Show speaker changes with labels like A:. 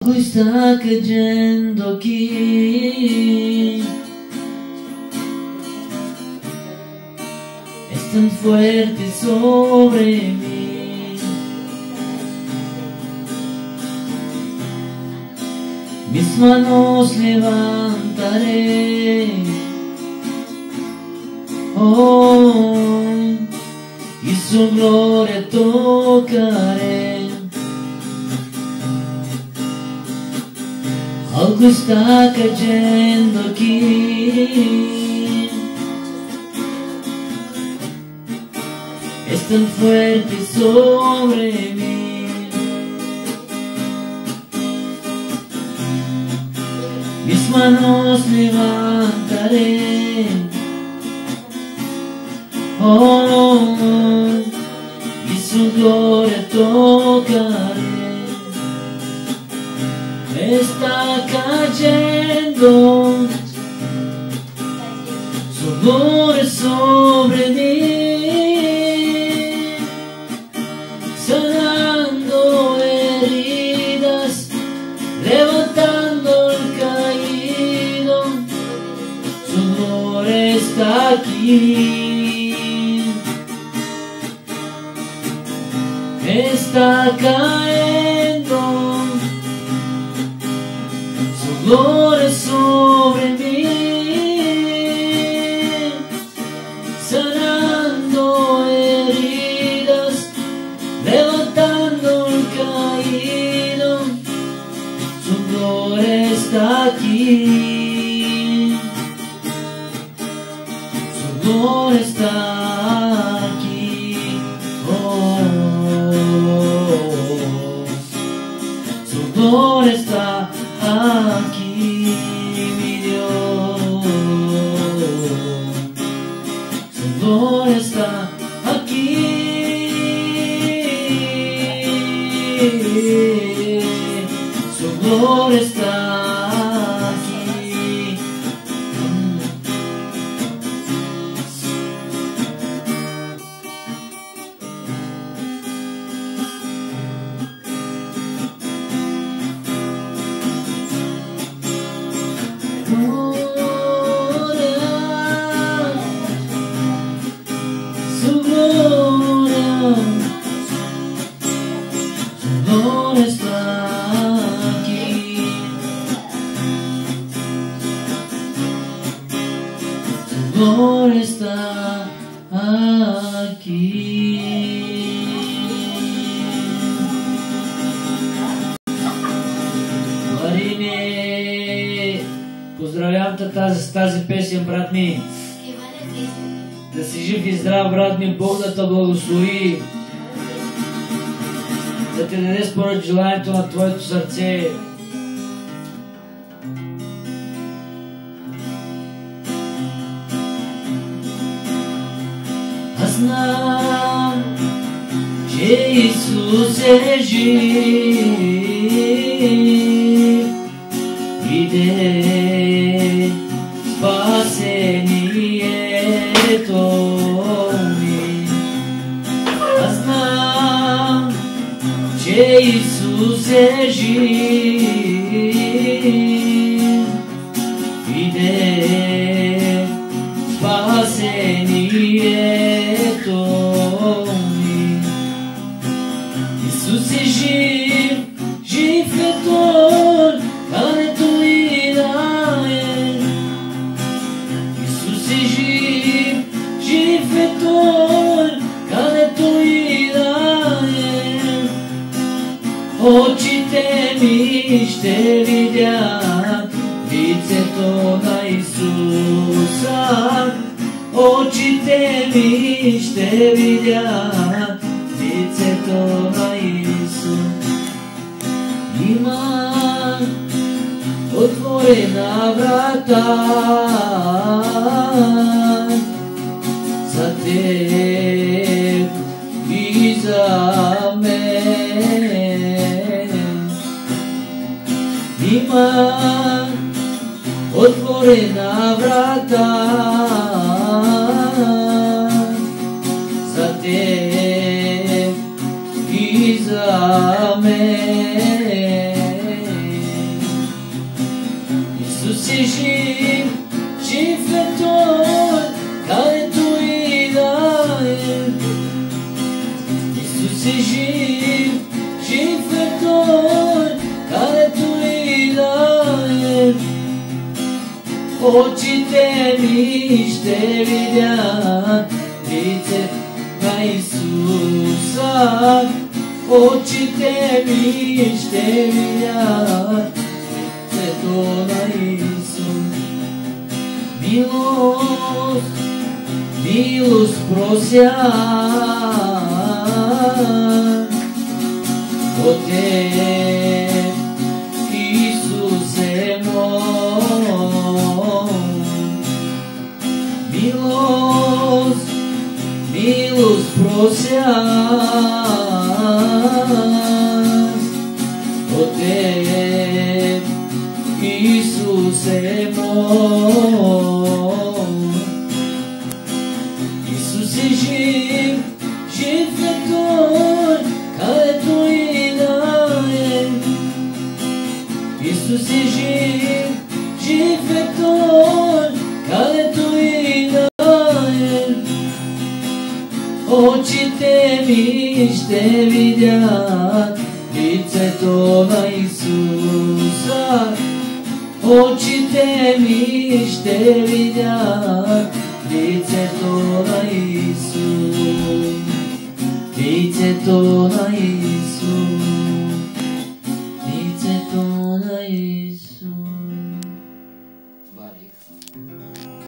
A: Algo está cayendo aquí, es tan fuerte sobre mí. Mis manos levantaré, oh, y su gloria tocaré. Algo está cayendo aquí, es tan fuerte sobre mí. Mis manos levantaré, oh, y su gloria tocaré. Está cayendo su gloria sobre mí, sanando heridas, levantando el caído. Su gloria está aquí, está cayendo su gloria sobre mí, sanando heridas, levantando el caído. Su gloria está aquí, su gloria está aquí, oh, su gloria está aquí, mi Dios. Su gloria está aquí, su gloria está aquí. Su gloria está aquí, su gloria está aquí. Марине, поздравявам те с тази песен, брат ми. Да си жив и здрав, брат ми, Бог да те благослови, да ти даде според желанието на твоето сърце. Аз знам, че Исус е жив, иде спасението ми. Аз знам, че Исус е жив, иде спасението ми. Исус е жив, жив е Той, където и да е. Исус е жив, жив е Той, където и да е. Очите ми ще видят лицето на Исуса. Очите ми ще видят лицето на Исус. Има отворена врата за теб и за мен. Има отворена врата за теб и за мен. очите ми ще видят лице на Исуса. Очите ми ще видят лицето на Исус. Милост, милост прося от Теб, Исусе мой. Милост, милост прося от Теб, Исусе мой. Исус е жив, жив е Той, където и да е. Исус е жив, жив е Той, където и да е. Очите ми ще видят лицето на Исуса. Очите ми ще видят лицето